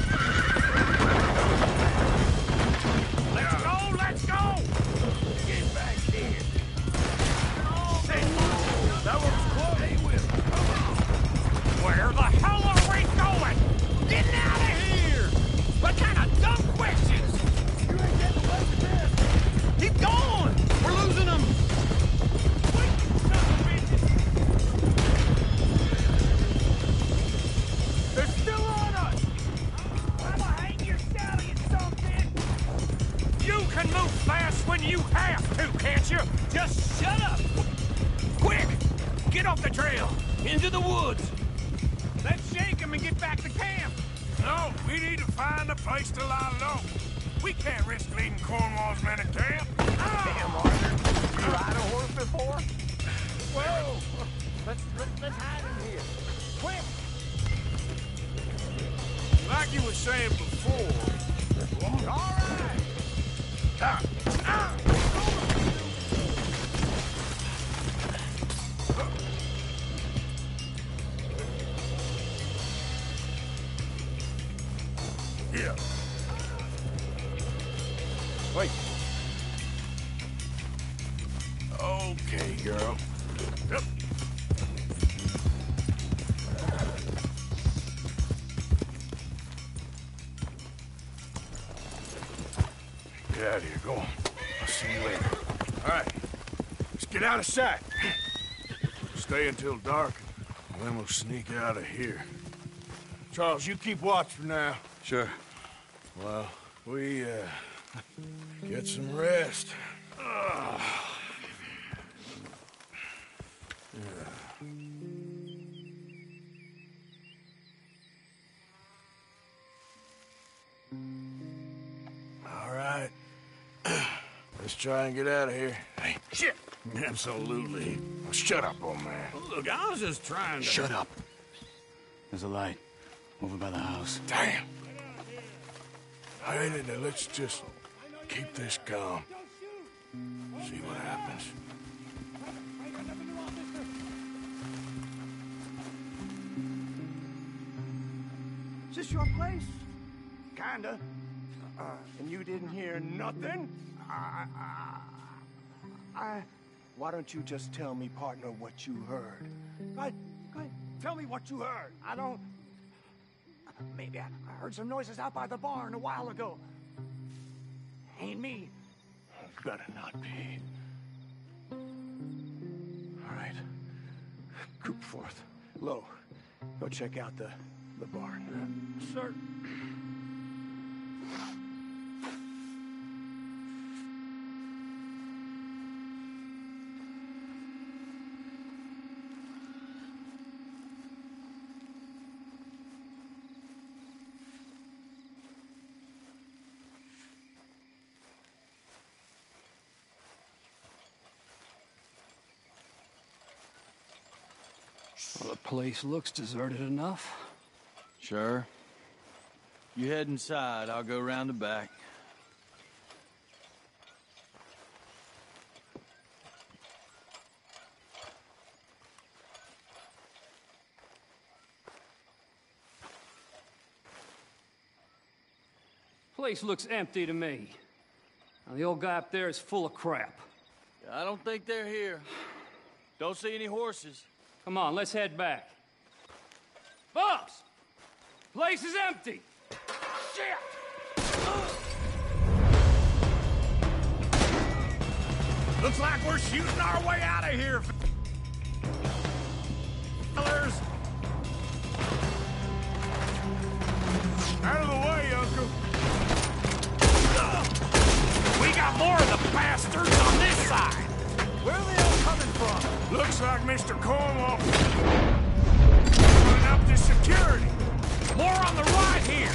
Let's go, let's go! Get back here! That was close! They will. Where the hell are we going? Getting out of here! What kind of dumb questions? You ain't getting away with this! Keep going! We're losing them! Wait, you son of bitches! They're still on us! I'ma hang your stallion something! You can move fast when you have to, can't you? Just shut up! Quick! Get off the trail! Into the woods! Let's shake them and get back to camp! No, we need to find a place to lie low. We can't risk leading Cornwall's men to camp. Damn, Arthur. You ride a horse before? Whoa! Let's hide in here. Quick! Like you were saying before. All right! Yeah. Wait. Okay, girl. Yep. Get out of here. Go on. I'll see you later. All right. Let's get out of sight. Stay until dark, and then we'll sneak out of here. Charles, you keep watch for now. Sure. Well, we, get some rest. All right. Let's try and get out of here. Hey, shit! Absolutely. Well, shut up, old man. Look, I was just trying to... Shut up. There's a light over by the house. Damn. All right, let's just keep this calm. See what happens. Is this your place? Kinda. And you didn't hear nothing? Why don't you just tell me, partner, what you heard? Go ahead. Tell me what you heard. I don't... Maybe I heard some noises out by the barn a while ago. Ain't me. Better not be. All right. Group forth. Low. Go check out the barn. Sir. Well, the place looks deserted enough. Sure. You head inside, I'll go round the back. Place looks empty to me. Now, the old guy up there is full of crap. I don't think they're here. Don't see any horses. Come on, let's head back. Boss! Place is empty! Shit! Looks like we're shooting our way out of here, fellas. Out of the way, Uncle. We got more of the bastards on this side. Where are they all coming from? Looks like Mr. Cornwall putting up this security. More on the right here.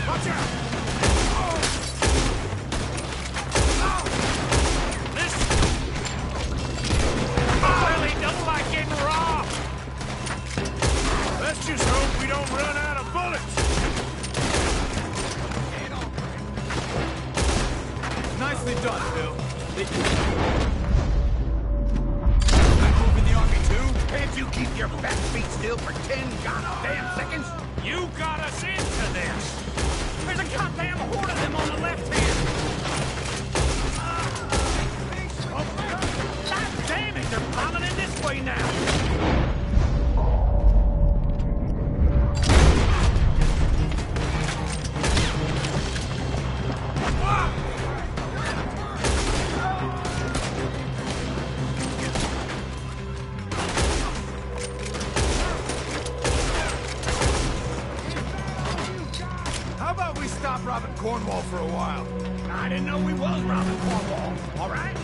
Watch out! Let's just hope we don't run out of bullets. Nicely done, Phil. I'm moving the army too. Can't you keep your back feet still for 10 goddamn seconds? You got us into this. There's a goddamn horde of them on the left here. God damn it, they're piling in this way now. How about we stop robbing Cornwall for a while. I didn't know we was robbing Cornwall, all right?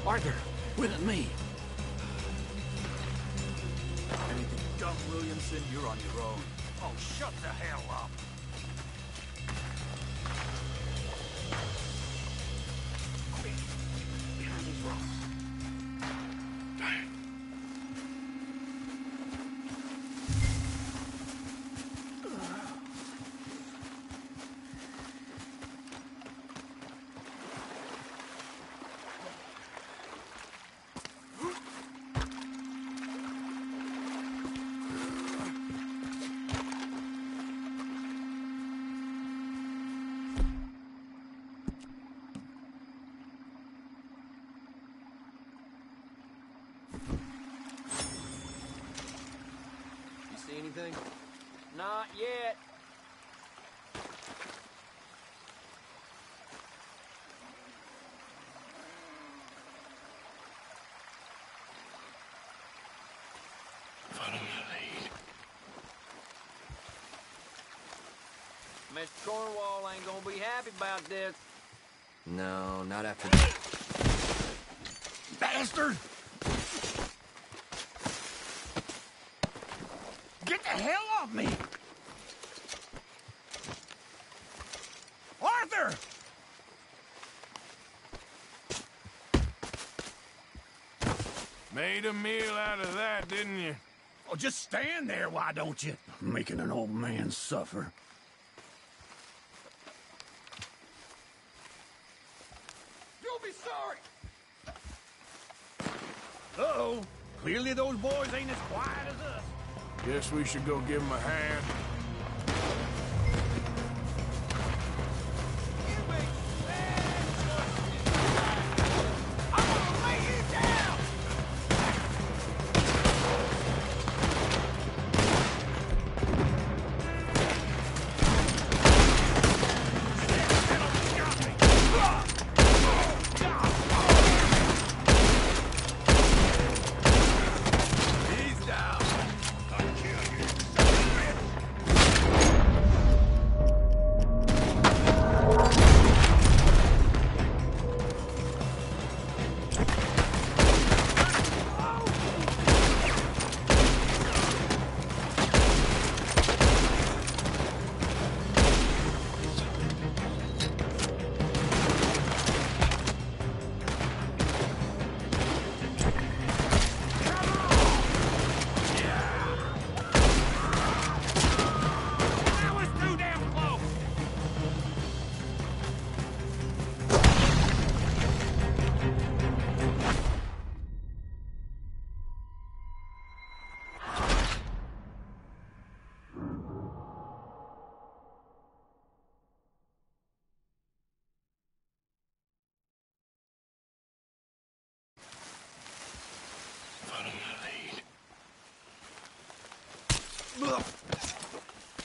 Arthur, with me. Anything dumb, Williamson, you're on your own. Oh, shut the hell up. Behind these rocks. Anything? Not yet. Follow my lead. Mr. Cornwall ain't gonna be happy about this. No, not after that. Bastard! Get the hell off me! Arthur! Made a meal out of that, didn't you? Oh, just stand there, why don't you? Making an old man suffer. You'll be sorry! Uh-oh. Clearly those boys ain't as quiet as us. Guess we should go give him a hand.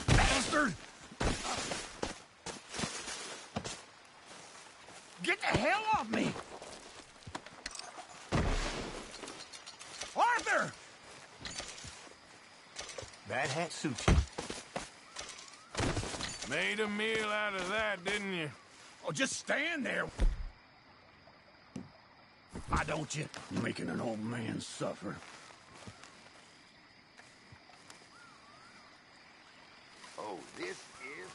Bastard! Get the hell off me! Arthur! That hat suits you. Made a meal out of that, didn't you? Oh, just stand there. Why don't you? Making an old man suffer. Oh, this is...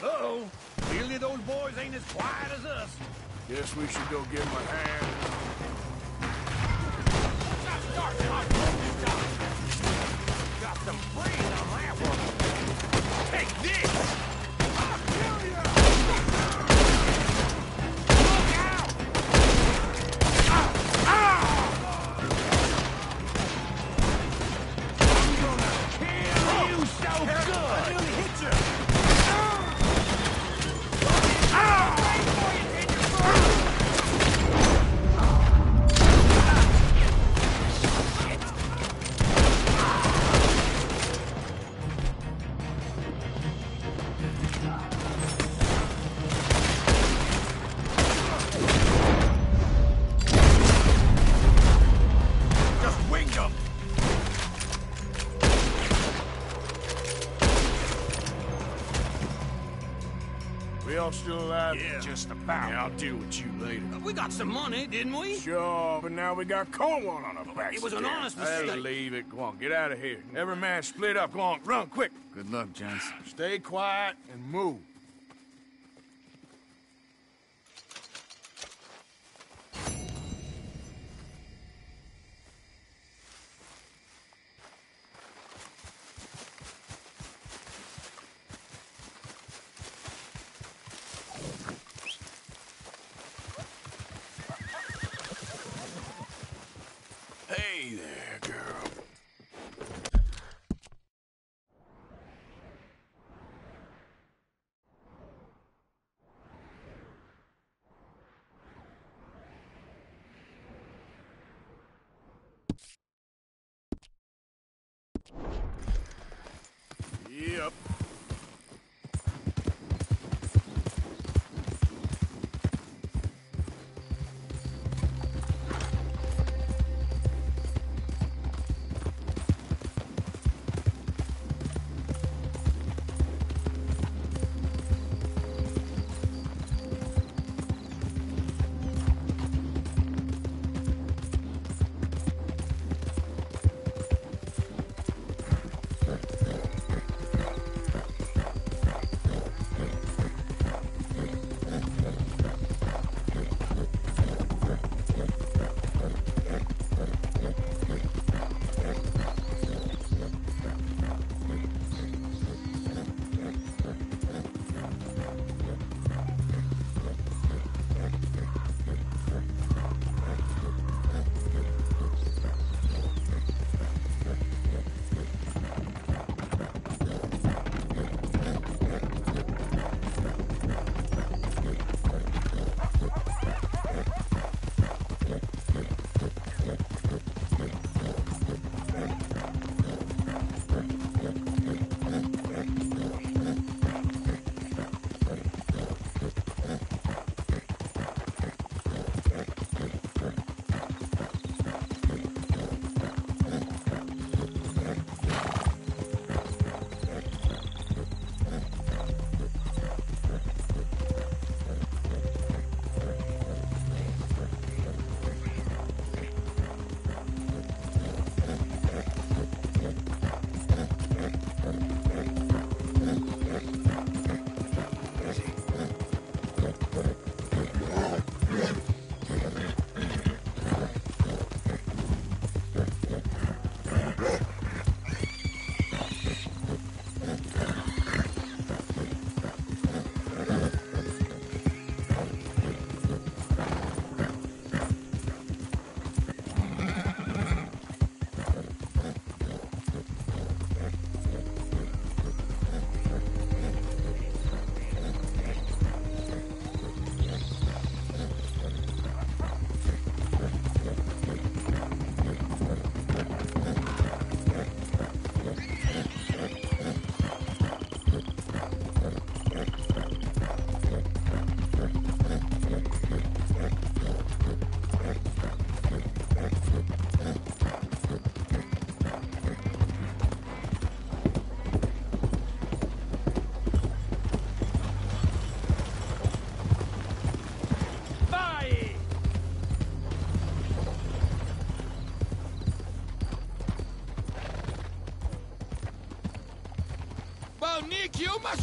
Uh-oh. Clearly those boys ain't as quiet as us. Guess we should go give him a hand. Got some brains on that one. Take this! I'll kill you! Look out! I'm gonna kill you so good! I nearly hit you! We all still alive? Yeah, just about. Yeah, I'll deal with you later. We got some money, didn't we? Sure, but now we got Cornwall on our backs. It was an honest Hey, mistake. leave it. Go on, get out of here. Every man split up. Go on, run, quick. Good luck, gents. Stay quiet and move. Hey there, girl. Yep.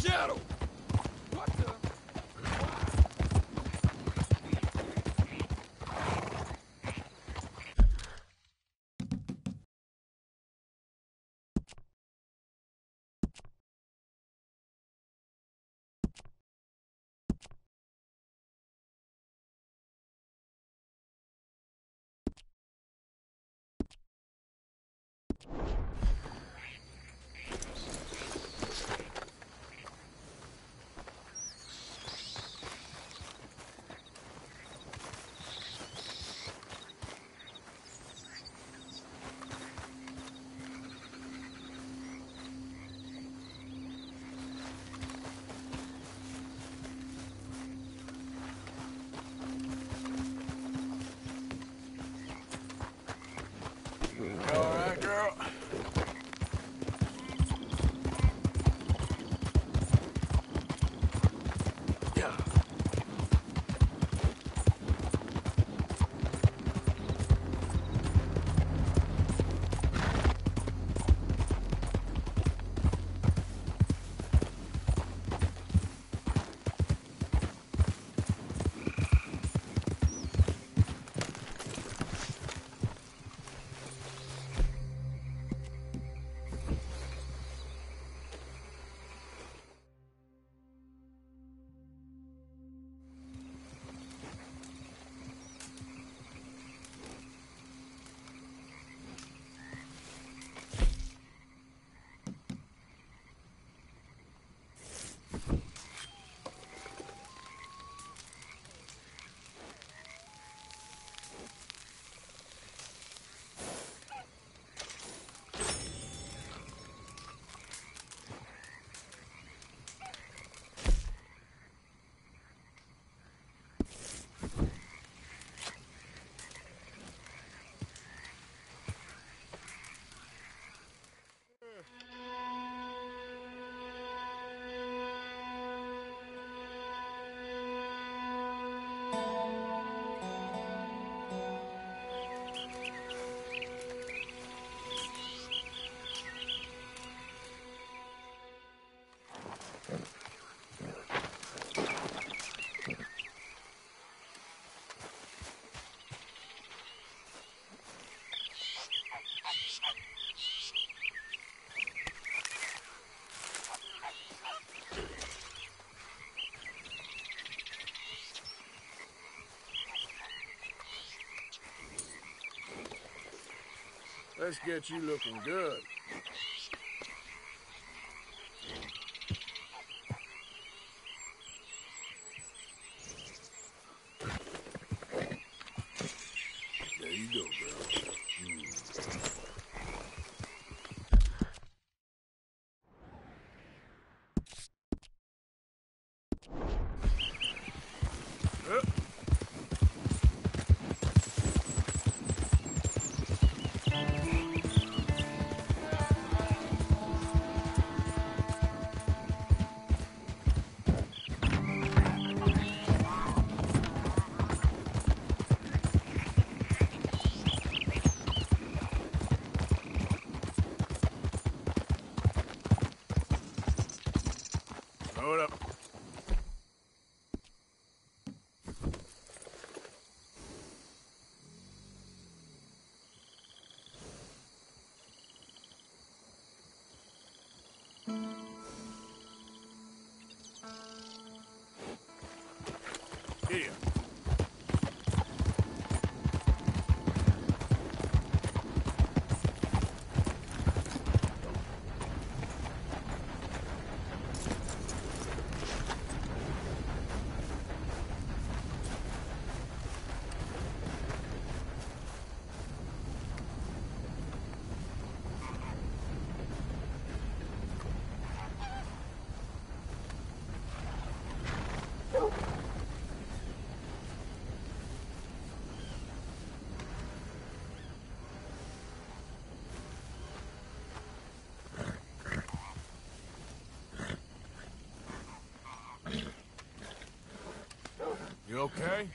shadow! What the? All right, girl. Yeah. Let's get you looking good. There you go, girl. Hold up. Here. You okay?